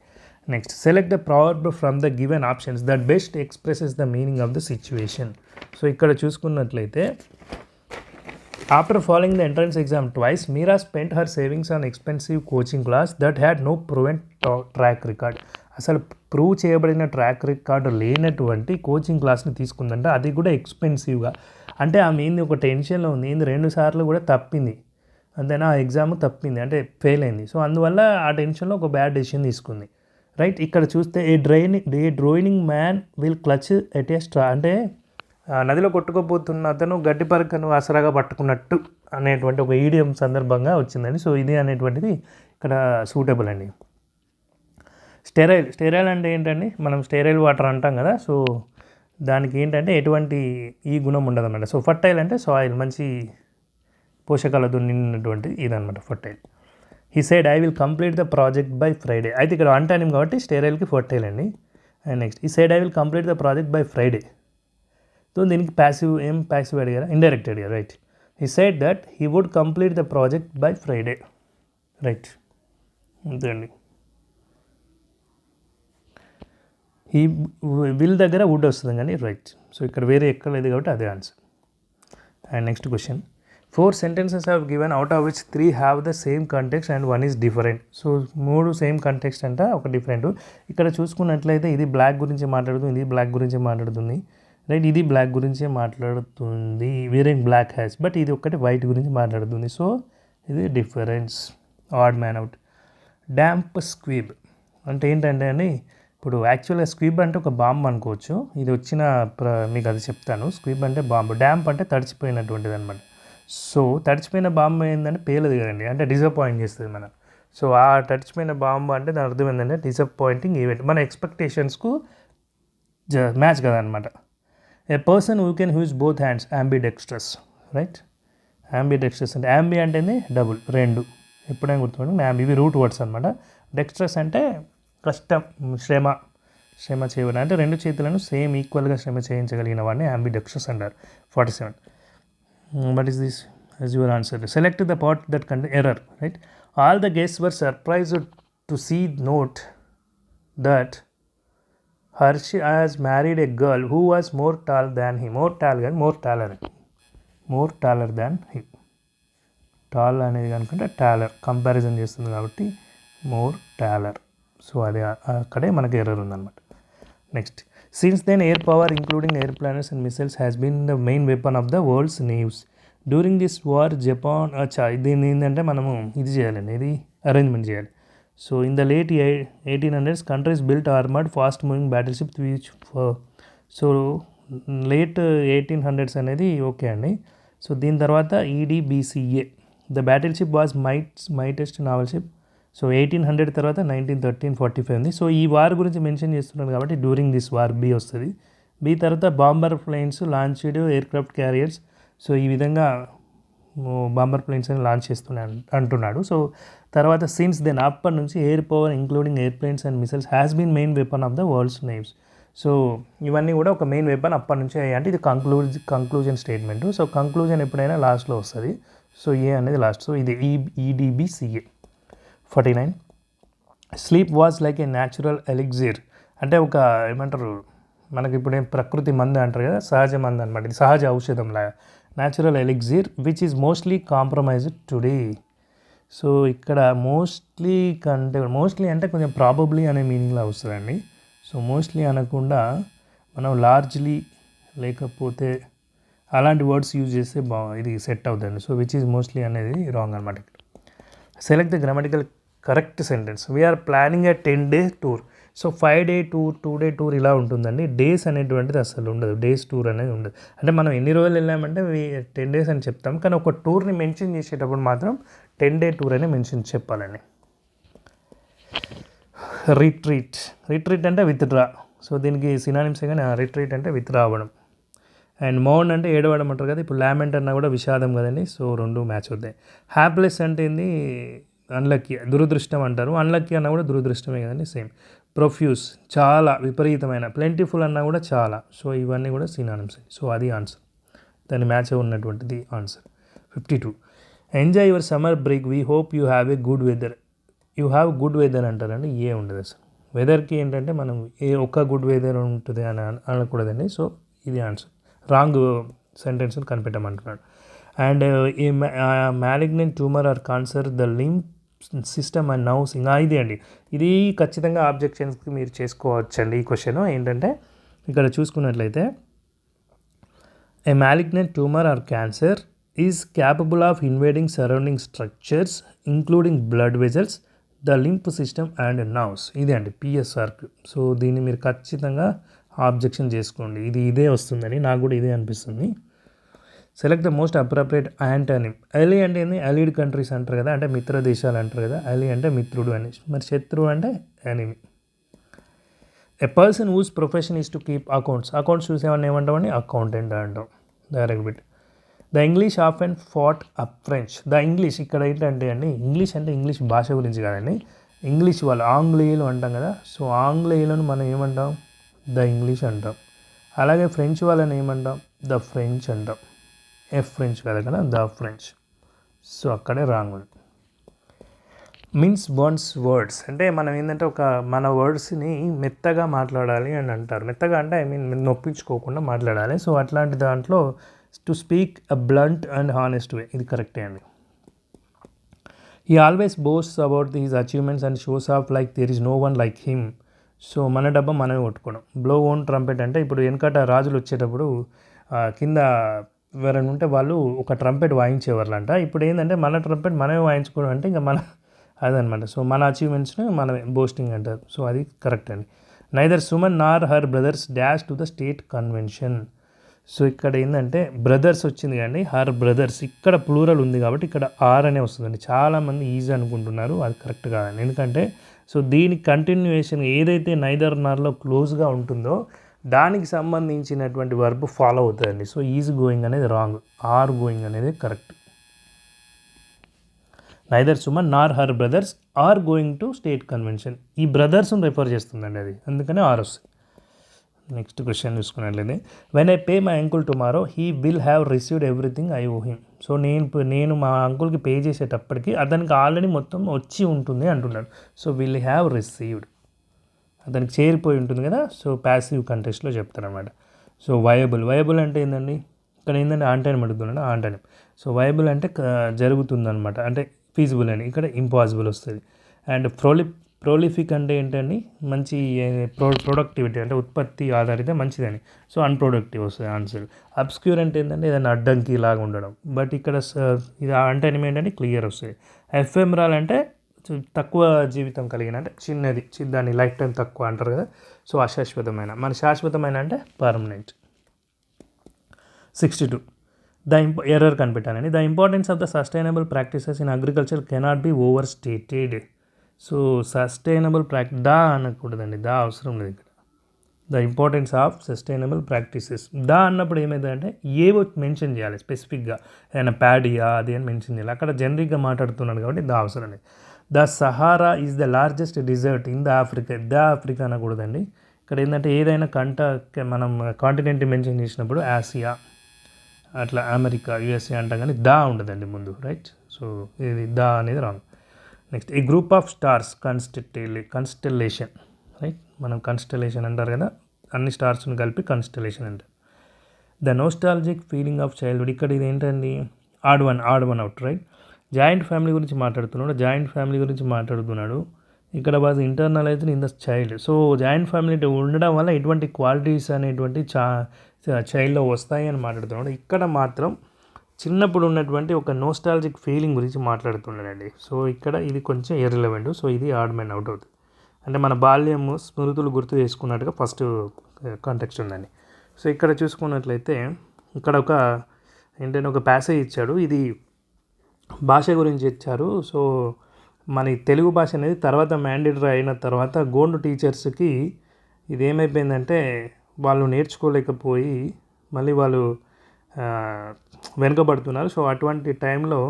Next, select the proverb from the given options that best expresses the meaning of the situation. So ఇక్కడ చూసుకున్నట్లయితే, after following the entrance exam twice, Meera spent her savings on expensive coaching class that had no proven track record. అసలు prove చేయబడిన track record లేనటువంటి coaching క్లాస్ని తీసుకుందంటే, అది కూడా ఎక్స్పెన్సివ్గా. అంటే ఆమె ఏంది ఒక టెన్షన్లో ఉంది, ఏంది 2 సార్లు కూడా తప్పింది, అంతేనా, ఆ ఎగ్జామ్ తప్పింది అంటే ఫెయిల్ అయింది. సో అందువల్ల ఆ టెన్షన్లో ఒక బ్యాడ్ డెసిషన్ తీసుకుంది, రైట్. ఇక్కడ చూస్తే a drowning man will clutch at a straw, అంటే నదిలో కొట్టుకోపోతున్న అతను గడ్డి పరకను ఆసరాగా పట్టుకున్నట్టు అనేటువంటి ఒక ఈడియం సందర్భంగా వచ్చిందండి. సో ఇది అనేటువంటిది ఇక్కడ సూటబుల్ అండి. స్టెరైల్ అంటే ఏంటండి, మనం స్టెరైల్ వాటర్ అంటాం కదా. సో దానికి ఏంటంటే ఎటువంటి ఈ గుణం ఉండదు అన్నమాట. సో ఫర్టైల్ అంటే సాయిల్, మంచి పోషకాలతో నిండినటువంటి ఇదనమాట fertile. He said I will complete the project by Friday. అయితే ఇక్కడ అంటానిమ్ కాబట్టి స్టెరైల్కి ఫర్టైల్ అండి. And next, he said I will complete the project by Friday. So దీనికి ప్యాసివ్ అడిగారా, ఇండైరెక్ట్ అడిగారు, right. He said that he would complete the project by Friday, right. అంతే అండి. ఈ విల్ దగ్గర వుడ్ వస్తుంది కానీ రైట్. సో ఇక్కడ వేరే ఎక్కలేదు కాబట్టి అదే answer. And next question, 4 sentences have given out of which 3 have the same context and 1 is different. So 3 same context అంట, ఒక డిఫరెంట్. ఇక్కడ చూసుకున్నట్లయితే ఇది బ్లాక్ గురించి మాట్లాడుతుంది, ఇది బ్లాక్ గురించి మాట్లాడుతుంది, రైట్. ఇది బ్లాక్ గురించే మాట్లాడుతుంది, వేరింగ్ బ్లాక్ హ్యాస్. బట్ ఇది ఒక్కటి వైట్ గురించి మాట్లాడుతుంది. సో ఇది difference, odd man out. Damp squib అంటే ఏంటంటే అండి, ఇప్పుడు యాక్చువల్గా స్క్వీబ్ అంటే ఒక బాంబు అనుకోవచ్చు. ఇది వచ్చిన మీకు అది చెప్తాను. స్క్వీబ్ అంటే బాంబు, డ్యాంప్ అంటే తడిచిపోయినటువంటిది అనమాట. సో తడిచిపోయిన బాంబు ఏంటంటే పేలదు కదండి, అంటే డిసప్పాయింట్ చేస్తుంది మనం. సో ఆ తడిచిపోయిన బాంబు అంటే దాని అర్థం ఏంటంటే డిసప్పాయింటింగ్ ఈవెంట్, మన ఎక్స్పెక్టేషన్స్కు మ్యాచ్ కదనమాట. A person who can use both hands, ambidextrous, right. ambidextrous అంటే యాంబి అంటేనే డబుల్, 2. ఎప్పుడైనా గుర్తుపెట్టుకోండి, యాంబి ఇవి రూట్ వర్డ్స్ అనమాట. డెక్స్ట్రస్ అంటే కష్టం, శ్రమ చేయడం అంటే 2 చేతులను సేమ్ ఈక్వల్గా శ్రమ చేయించగలిగిన వాడిని ambidextrous అంటారు. 47. What is this as your answer? Select the part that contains error, right. All the guests were surprised to see note that Hershey has married a girl who was more tall than him. More taller than him. Tall అనేది కనుకుంటే taller comparison చేస్తుంది కాబట్టి more taller. So అది అక్కడే మనకి error ఉందన్నమాట. Next, since then air power including air planners and missiles has been the main weapon of the world's navies. During this war Japan, దీన్ని ఏంటంటే మనము ఇది చేయాలండి, ఇది అరేంజ్మెంట్ చేయాలి. So in the late 1800s countries built armoured fast moving battle ship which so late 1800s అనేది okay అండి. So దీని తర్వాత EDBCA, the battle ship was mightiest naval ship. So 1800 తర్వాత 1913-45 ఉంది. సో ఈ వార్ గురించి మెన్షన్ చేస్తున్నాడు కాబట్టి డ్యూరింగ్ దిస్ వార్ బి వస్తుంది. బి తర్వాత bomber planes launched aircraft carriers. So ఈ విధంగా బాంబర్ ప్లేన్స్ అని లాంచ్ అంటున్నాడు. సో తర్వాత సిన్స్ దెన్, అప్పటి నుంచి air power including air planes and missiles has been main weapon of the world's navies. So ఇవన్నీ కూడా ఒక మెయిన్ వెపన్ అప్పటి నుంచి అంటే ఇది కంక్లూజన్ స్టేట్మెంట్. సో కంక్లూజన్ ఎప్పుడైనా లాస్ట్లో వస్తుంది. సో ఏ అనేది లాస్ట్. సో ఇది EDBCA. 49. Sleep was like a natural elixir అంటే ఒక ఏమంటారు మనకి ఇప్పుడు ఏం ప్రకృతి మందు అంటారు కదా, సహజ మందు అనమాట. ఇది సహజ ఔషధం లాగా, natural elixir which is mostly compromised today. So ఇక్కడ మోస్ట్లీ అంటే కొంచెం ప్రాబబ్లీ అనే మీనింగ్లో వస్తుందండి. సో మోస్ట్లీ అనకుండా మనం లార్జ్లీ లేకపోతే అలాంటి వర్డ్స్ యూజ్ చేస్తే ఇది సెట్ అవుతుంది. సో విచ్ ఈజ్ మోస్ట్లీ అనేది రాంగ్ అనమాట. Select the grammatical correct sentence. We're planning a 10 days tour. So 5 day tour, 2 day tour ఇలా ఉంటుందండి. డేస్ అనేటువంటిది అసలు ఉండదు, డేస్ టూర్ అనేది ఉండదు. అంటే మనం ఎన్ని రోజులు వెళ్ళామంటే 10 days అని చెప్తాం, కానీ ఒక టూర్ని మెన్షన్ చేసేటప్పుడు మాత్రం 10 day టూర్ అని మెన్షన్ చెప్పాలండి. రిట్రీట్ అంటే విత్డ్రా. సో దీనికి సినానిమ్సే, కానీ రిట్రీట్ అంటే విత్డ్రా అవ్వడం. అండ్ మౌన్ అంటే ఏడవడం అంటారు కదా, ఇప్పుడు లామెంట్ అన్నా కూడా విషాదం కదండి. సో 2 మ్యాచ్ అవుతాయి. హ్యాప్లెస్ అంటే ఏంది, అన్లక్కీ, దురదృష్టం అంటారు. అన్లక్కీ అన్నా కూడా దురదృష్టమే కదండి, సేమ్. ప్రొఫ్యూస్ చాలా, విపరీతమైన. ప్లెంటిఫుల్ అన్నా కూడా చాలా. సో ఇవన్నీ కూడా సినానిమ్స్. సో అది ఆన్సర్, దాని మ్యాచ్ ఉన్నటువంటిది answer. 52. Enjoy your summer break, we hope you have a good weather. You have good weather అంటారండి, ఏ ఉండదు అసలు. వెదర్కి ఏంటంటే మనం ఒక్క గుడ్ వెదర్ ఉంటుంది అని అనకూడదండి. సో ఇది ఆన్సర్. రాంగ్ సెంటెన్స్ని కనిపెట్టమంటున్నాడు. అండ్ ఈ malignant tumour or cancer the lymph system and nerves. ఇంకా ఇది అండి, ఇది ఖచ్చితంగా ఆబ్జెక్షన్స్కి మీరు చేసుకోవచ్చండి. ఈ క్వశ్చన్ ఏంటంటే ఇక్కడ చూసుకున్నట్లయితే, a malignant tumour or cancer is capable of invading surrounding structures including blood vessels, the lymph system and nerves. ఇదే అండి పిఎస్ఆర్కి. సో దీన్ని మీరు ఖచ్చితంగా ఆబ్జెక్షన్ చేసుకోండి. ఇదే వస్తుందని నాకు కూడా ఇదే అనిపిస్తుంది. Select the most appropriate antonym. Ali అంటే ఏంది, అలీడ్ కంట్రీస్ అంటారు కదా, అంటే మిత్ర దేశాలు అంటారు కదా. అలీ అంటే మిత్రుడు అని, మరి శత్రువు అంటే enemy. A person whose profession is to keep accounts చూసేవాడిని ఏమంటామని, అకౌంటెంట్ అంటాం. Direct bit. The English of and fat up French. The English ఇక్కడ ఏంటంటే అండి, ఇంగ్లీష్ అంటే ఇంగ్లీష్ భాష గురించి కాదండి. ఇంగ్లీష్ వాళ్ళు ఆంగ్లేయులు అంటాం కదా. సో ఆంగ్లేయులను మనం ఏమంటాం, ద ఇంగ్లీష్ అంటాం. అలాగే ఫ్రెంచ్ వాళ్ళని ఏమంటాం, ద ఫ్రెంచ్ అంటాం. ఫ్రెంచ్ కదా కదా, ద ఫ్రెంచ్. సో అక్కడే రాంగ్ ఉంది. మీన్స్ వన్స్ వర్డ్స్ అంటే మనం ఏంటంటే మన వర్డ్స్ని మెత్తగా మాట్లాడాలి అని అంటారు. మెత్తగా అంటే నొప్పించుకోకుండా మాట్లాడాలి. సో అట్లాంటి దాంట్లో to speak a blunt and honest way, ఇది కరెక్టే అండి. He always boasts about his achievements and shows off like there is no one like him. So మన డబ్బా మనమే కొట్టుకోవడం. బ్లో ఓన్ ట్రంపెట్ అంటే ఇప్పుడు వెనకట రాజులు వచ్చేటప్పుడు కింద ఎవరైనా ఉంటే వాళ్ళు ఒక ట్రంపెట్ వాయించేవాళ్ళంట. ఇప్పుడు ఏంటంటే మన ట్రంపెట్ మనమే వాయించుకోవడం అంటే ఇంకా అదనమాట. సో మన అచీవ్మెంట్స్ని మనమే బోస్టింగ్ అంటారు. సో అది కరెక్ట్ అండి. Neither Suman nor her brothers dash to the state convention. So ఇక్కడ ఏంటంటే బ్రదర్స్ వచ్చింది కానీ హర్ బ్రదర్స్, ఇక్కడ ప్లూరల్ ఉంది కాబట్టి ఇక్కడ ఆర్ అనే వస్తుందండి. చాలామంది ఈజీ అనుకుంటున్నారు, అది కరెక్ట్ కాదండి. ఎందుకంటే సో దీని కంటిన్యూయేషన్ ఏదైతే నైదర్ నార్లో క్లోజ్గా ఉంటుందో దానికి సంబంధించినటువంటి వర్బ్ ఫాలో అవుతుందండి. సో ఈజ్ గోయింగ్ అనేది రాంగ్, ఆర్ గోయింగ్ అనేది correct. Neither Suman nor her brothers are going to state convention. ఈ బ్రదర్స్ని రెఫర్ చేస్తుందండి అది, అందుకనే ఆర్ వస్తుంది. నెక్స్ట్ క్వశ్చన్ చూసుకున్నట్లయితే, when I pay my uncle tomorrow he will have received everything I owe him. So నేను మా అంకుల్కి పే చేసేటప్పటికి అతనికి ఆల్రెడీ మొత్తం వచ్చి ఉంటుంది అంటున్నాడు. సో విల్ హ్యావ్ రిసీవ్డ్, అతనికి చేరిపోయి ఉంటుంది కదా. సో ప్యాసివ్ కంటెక్స్ట్లో చెప్తారనమాట. సో వయబుల్ అంటే ఏంటండి, ఇక్కడ ఏంటంటే ఆంటోనిమ్ అడుగుతున్నాడు, ఆంటోనిమ్. సో వయబుల్ అంటే జరుగుతుందనమాట, అంటే ఫీజిబుల్ అని. ఇక్కడ ఇంపాసిబుల్ వస్తుంది. అండ్ ప్రోలిఫిక్ అంటే ఏంటండి, మంచి ప్రొడక్టివిటీ అంటే ఉత్పత్తి ఆధారిత మంచిదని. సో అన్ప్రొడక్టివ్ వస్తుంది ఆన్సర్. అబ్స్క్యూర్ అంటే ఏంటంటే ఏదైనా అడ్డంకి లాగా ఉండడం. బట్ ఇక్కడ ఇది అంటే ఏంటంటే క్లియర్ వస్తుంది. ఎఫ్ఎమ్రాల్ అంటే తక్కువ జీవితం కలిగిన, అంటే చిన్నది, దాని లైఫ్ టైం తక్కువ అంటారు కదా. సో అశాశ్వతమైన. మన శాశ్వతమైన అంటే పర్మనెంట్. 62. ఎర్రర్ కనిపెట్టాలని. The importance of the sustainable practices in agriculture cannot be overstated. So sustainable the అనకూడదండి, దా అవసరం లేదు ఇక్కడ. The importance of sustainable practices the అన్నప్పుడు ఏమైందంటే ఏవో మెన్షన్ చేయాలి స్పెసిఫిక్గా, ఏదైనా ప్యాడియా అది అని మెన్షన్ చేయాలి. అక్కడ జనరిక్గా మాట్లాడుతున్నాడు కాబట్టి దా అవసరం లేదు. The Sahara is the largest desert in the Africa. Africa అనకూడదండి. ఇక్కడ ఏంటంటే ఏదైనా మనం కాంటినెంట్ మెన్షన్ చేసినప్పుడు ఆసియా, అట్లా అమెరికా, యుఎస్ఏ అంటాం కానీ దా ఉండదండి ముందు, రైట్. సో ఇది దా అనేది wrong. Next, a group of stars constellation, right. మనం కన్స్టెల్లేషన్ అంటారు కదా, అన్ని స్టార్స్ని కలిపి కన్స్టలేషన్ అంటారు. The nostalgic feeling of childhood, ఇక్కడ ఇది ఏంటండి, odd one out, right. Joint family గురించి మాట్లాడుతున్నాడు. ఇక్కడ was internalised in the child. So joint family ఉండడం వల్ల ఎటువంటి క్వాలిటీస్ అనేటువంటి చైల్డ్లో వస్తాయి అని మాట్లాడుతున్నాడు. ఇక్కడ మాత్రం చిన్నప్పుడు ఉన్నటువంటి ఒక నోస్టాలజిక్ ఫీలింగ్ గురించి మాట్లాడుతున్నాడండి. సో ఇక్కడ ఇది కొంచెం ఇర్రిలవెంట్. సో ఇది ఆడ్ మ్యాన్ అవుట్ అవుతుంది. అంటే మన బాల్యము స్మృతులు గుర్తు చేసుకున్నట్టుగా ఫస్ట్ కాంటెక్స్ట్ ఉందండి. సో ఇక్కడ చూసుకున్నట్లయితే ఇక్కడ ఒక ప్యాసేజ్ ఇచ్చాడు. ఇది భాష గురించి ఇచ్చారు. సో మన తెలుగు భాష అనేది తర్వాత మ్యాండేటరీ అయిన తర్వాత గోండు టీచర్స్కి ఇది ఏమైపోయిందంటే వాళ్ళు నేర్చుకోలేకపోయి మళ్ళీ వాళ్ళు వెనుకబడుతున్నారు. సో అటువంటి టైంలో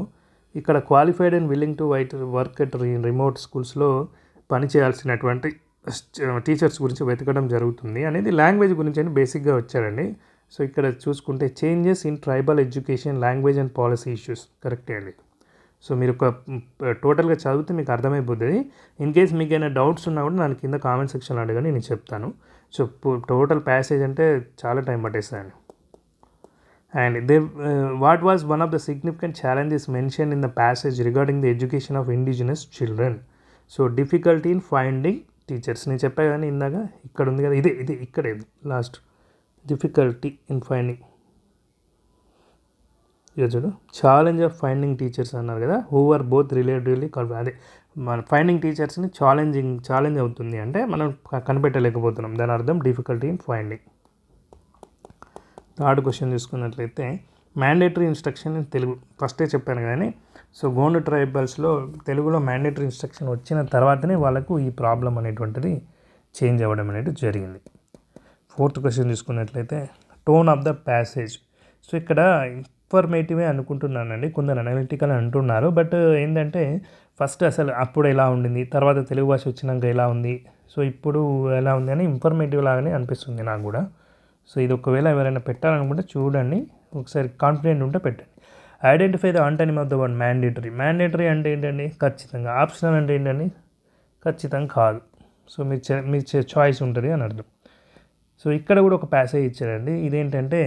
ఇక్కడ qualified and willing to work at remote స్కూల్స్లో పనిచేయాల్సినటువంటి టీచర్స్ గురించి వెతకడం జరుగుతుంది అనేది లాంగ్వేజ్ గురించి అని బేసిక్గా వచ్చాడండి. సో ఇక్కడ చూసుకుంటే changes in tribal education, language and policy issues కరెక్టే అండి. సో మీరు ఒక టోటల్గా చదివితే మీకు అర్థమైపోతుంది. ఇన్ కేస్ మీకు ఏమైనా డౌట్స్ ఉన్నా కూడా నాకు కింద కామెంట్ సెక్షన్లో అడగండి, నేను చెప్తాను. సో టోటల్ ప్యాసేజ్ అంటే చాలా టైం పట్టేస్తాను. And what was one of the significant challenges mention in the passage regarding the education of indigenous children. So difficulty in finding teachers, నేను చెప్పా కానీ ఇందాక ఇక్కడ ఉంది కదా, ఇక్కడే లాస్ట్ డిఫికల్టీ ఇన్ ఫైండింగ్, చూడు ఛాలెంజ్ ఆఫ్ ఫైండింగ్ టీచర్స్ అన్నారు కదా, హూ ఆర్ బోత్ రిలేటివ్లీ అదే మన ఫైండింగ్ టీచర్స్ని ఛాలెంజ్ అవుతుంది అంటే మనం కనిపెట్టలేకపోతున్నాం, దాని అర్థం difficulty in finding. Third question చూసుకున్నట్లయితే మ్యాండేటరీ ఇన్స్ట్రక్షన్ ఇన్ తెలుగు, ఫస్టే చెప్పాను కానీ సో గోండు ట్రైబల్స్లో తెలుగులో మ్యాండేటరీ ఇన్స్ట్రక్షన్ వచ్చిన తర్వాతనే వాళ్ళకు ఈ ప్రాబ్లం అనేటువంటిది చేంజ్ అవ్వడం అనేది జరిగింది. ఫోర్త్ క్వశ్చన్ చూసుకున్నట్లయితే tone of the passage. So ఇక్కడ ఇన్ఫర్మేటివే అనుకుంటున్నానండి, కొందరు అనలిటికల్ అంటున్నారు. బట్ ఏంటంటే ఫస్ట్ అసలు అప్పుడు ఎలా ఉండింది, తర్వాత తెలుగు భాష వచ్చినాక ఎలా ఉంది, సో ఇప్పుడు ఎలా ఉంది అని ఇన్ఫర్మేటివ్ లాగానే అనిపిస్తుంది నాకు కూడా. సో ఇది ఒకవేళ ఎవరైనా పెట్టాలనుకుంటే చూడండి, ఒకసారి కాన్ఫిడెంట్ ఉంటే పెట్టండి. Identify the antonym of the word mandatory. Mandatory అంటే ఏంటండి, ఖచ్చితంగా. ఆప్షనల్ అంటే ఏంటండి, ఖచ్చితంగా కాదు. సో మీ చాయిస్ ఉంటుంది అని అర్థం. సో ఇక్కడ కూడా ఒక ప్యాసేజ్ ఇచ్చారండి, ఇదేంటంటే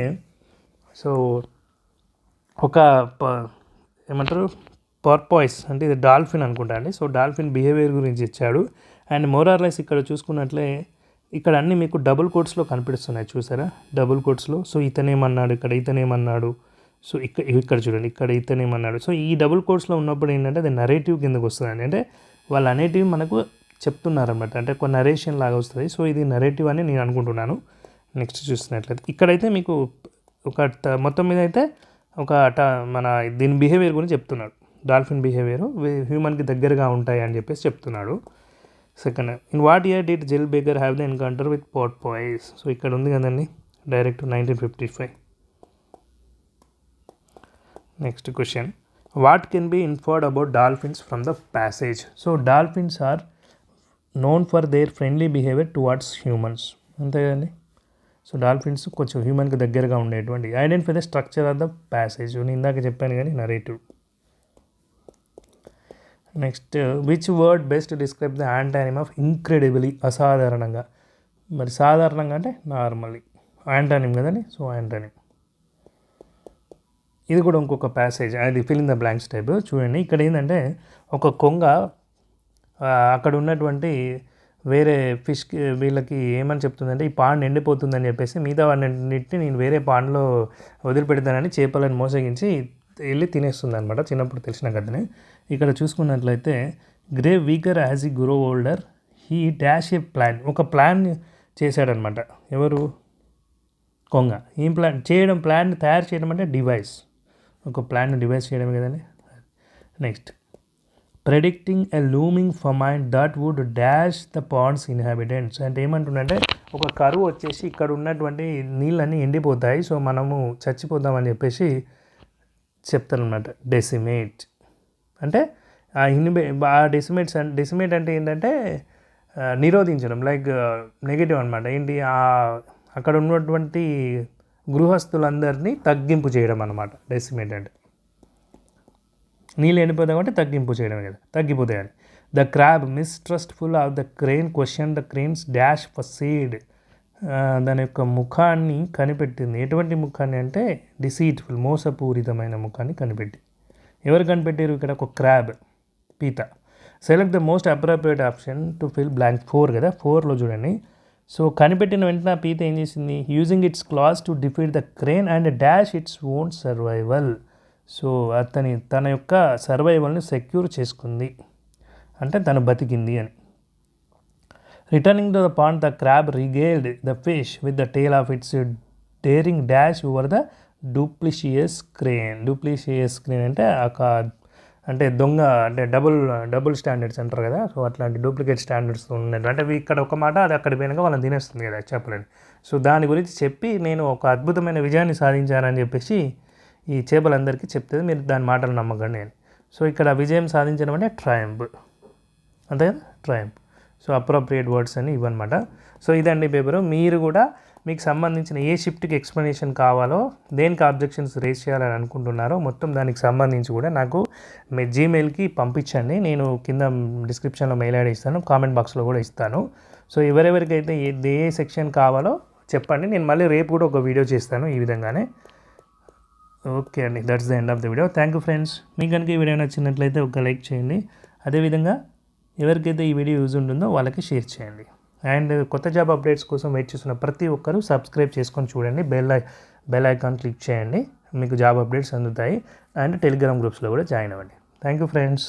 సో ఒక ఏమంటారు పర్పాయిస్ అంటే ఇది డాల్ఫిన్ అనుకుంటా అండి. సో డాల్ఫిన్ బిహేవియర్ గురించి ఇచ్చాడు. అండ్ మోరార్లెస్ ఇక్కడ చూసుకున్నట్లే ఇక్కడ అన్నీ మీకు డబుల్ కోట్స్లో కనిపిస్తున్నాయి, చూసారా డబుల్ కోట్స్లో. సో ఇతనేమన్నాడు, ఇక్కడ ఇతనేమన్నాడు, సో ఇక్కడ చూడండి, ఇక్కడ ఇతనేమన్నాడు. సో ఈ డబుల్ కోట్స్లో ఉన్నప్పుడు ఏంటంటే అది నరేటివ్ కిందకు వస్తుంది, అంటే వాళ్ళు అనేటివ్ మనకు చెప్తున్నారన్నమాట, అంటే ఒక నరేషన్ లాగా వస్తుంది. సో ఇది నరేటివ్ అని నేను అనుకుంటున్నాను. నెక్స్ట్ చూస్తున్నట్లయితే ఇక్కడైతే మీకు ఒక మొత్తం మీద అయితే మన దీని బిహేవియర్ గురించి చెప్తున్నాడు. డాల్ఫిన్ బిహేవియర్ హ్యూమన్కి దగ్గరగా ఉంటాయి అని చెప్పేసి చెప్తున్నాడు. Second, in what year did Jill Baker have the encounter with porpoise. So ఇక్కడ ఉంది కదండి, direct 1955. Next question, what can be inferred about dolphins from the passage. So dolphins are known for their friendly behaviour towards humans, అంతే కదండి. So dolphins కొంచెం హ్యూమన్కి దగ్గరగా ఉండేటువంటి. Identify the structure of the passage, నేను ఇందాక చెప్పాను కానీ narrative. Next, which word best describe the antonym of incredibly, అసాధారణంగా. మరి సాధారణంగా అంటే నార్మల్లీ, యాంటానిమ్ కదండి. సో యాంటానిమ్. ఇది కూడా ఇంకొక ప్యాసేజ్, అది fill in the blanks type. చూడండి ఇక్కడ ఏంటంటే ఒక కొంగ అక్కడ ఉన్నటువంటి వేరే ఫిష్కి వీళ్ళకి ఏమని చెప్తుందంటే ఈ పాండ్ ఎండిపోతుందని చెప్పేసి మిగతా వాటిని నేను వేరే పాండ్లో వదిలిపెడతానని చేపలను మోసగించి వెళ్ళి తినేస్తుంది అనమాట. చిన్నప్పుడు తెలిసిన కథనే. ఇక్కడ చూసుకున్నట్లయితే గ్రే వీకర్ యాజ్ ఈ grow older he dash A plan, ఒక ప్లాన్ చేశాడనమాట. ఎవరు, కొంగ. ఏం ప్లాన్ తయారు చేయడం అంటే డివైస్, ఒక ప్లాన్ డివైస్ చేయడం కదండి. Next, predicting a looming famine that would dash the pond's inhabitants. అంటే ఏమంటుందంటే ఒక కరువు వచ్చేసి ఇక్కడ ఉన్నటువంటి నీళ్ళన్నీ ఎండిపోతాయి, సో మనము చచ్చిపోతామని చెప్పేసి చెప్తారనమాట. డెసిమేట్ అంటే ఆ డెసిమేట్ అంటే ఏంటంటే నిరోధించడం, లైక్ నెగిటివ్ అనమాట. ఏంటి, అక్కడ ఉన్నటువంటి గృహస్థులందరినీ తగ్గింపు చేయడం అనమాట డెసిమేట్ అంటే. నీళ్ళు ఎండిపోతాయి కాబట్టి తగ్గింపు చేయడమే కదా, తగ్గిపోతాయని. The crab mistrustful of the crane question the cranes dash for seed. దాని యొక్క ముఖాన్ని కనిపెట్టింది. ఎటువంటి ముఖాన్ని అంటే డిసీట్ఫుల్, మోసపూరితమైన ముఖాన్ని కనిపెట్టింది. ఎవరు కనిపెట్టారు ఇక్కడ? ఒక క్రాబ్, పీత. Select the most appropriate option to fill blank. 4 కదా, 4లో చూడండి. సో కనిపెట్టిన వెంటనే పీత ఏం చేసింది? Using its claws to defeat the crane and dash its own survival. So తన యొక్క సర్వైవల్ని సెక్యూర్ చేసుకుంది, అంటే తను బతికింది అని. Returning to the pond, the crab regaled the fish with the tale of its daring dash over the duplicitous crane. Duplicitous crane అంటే దొంగ, అంటే డబుల్ స్టాండర్డ్స్ అంటారు కదా. సో అట్లాంటి డూప్లికేట్ స్టాండర్డ్స్ ఉన్నాయి. అంటే ఇక్కడ ఒక మాట, అది అక్కడ పోయినాక వాళ్ళని తినేస్తుంది కదా చేపలని. సో దాని గురించి చెప్పి నేను ఒక అద్భుతమైన విజయాన్ని సాధించానని చెప్పేసి ఈ చేపలందరికీ చెప్తుంది. మీరు దాని మాటలు నమ్మకండి అని. సో ఇక్కడ విజయం సాధించడం అంటే ట్రయంప్, అంతే కదా, ట్రయంప్. సో అప్రోప్రియేట్ వర్డ్స్ అని ఇవన్నమాట. సో ఇదండి పేపరు. మీరు కూడా మీకు సంబంధించిన ఏ షిఫ్ట్కి ఎక్స్ప్లెనేషన్ కావాలో, దేనికి ఆబ్జెక్షన్స్ రేస్ చేయాలని అనుకుంటున్నారో మొత్తం దానికి సంబంధించి కూడా నాకు మీ జీమెయిల్కి పంపించండి. నేను కింద డిస్క్రిప్షన్లో మెయిల్ ఐడి ఇస్తాను, కామెంట్ బాక్స్లో కూడా ఇస్తాను. సో ఎవరెవరికైతే ఏ సెక్షన్ కావాలో చెప్పండి. నేను మళ్ళీ రేపు కూడా ఒక వీడియో చేస్తాను ఈ విధంగానే. ఓకే అండి, that's the end of the video. Thank you friends. మీకు కనుక ఈ వీడియో నచ్చినట్లయితే ఒక లైక్ చేయండి. అదేవిధంగా ఎవరికైతే ఈ వీడియో యూజ్ ఉంటుందో వాళ్ళకి షేర్ చేయండి. అండ్ కొత్త జాబ్ అప్డేట్స్ కోసం వెయిట్ చేస్తున్న ప్రతి ఒక్కరూ సబ్స్క్రైబ్ చేసుకొని చూడండి. బెల్ ఐకాన్ క్లిక్ చేయండి, మీకు జాబ్ అప్డేట్స్ అందుతాయి. అండ్ టెలిగ్రామ్ గ్రూప్స్లో కూడా జాయిన్ అవ్వండి. Thank you friends.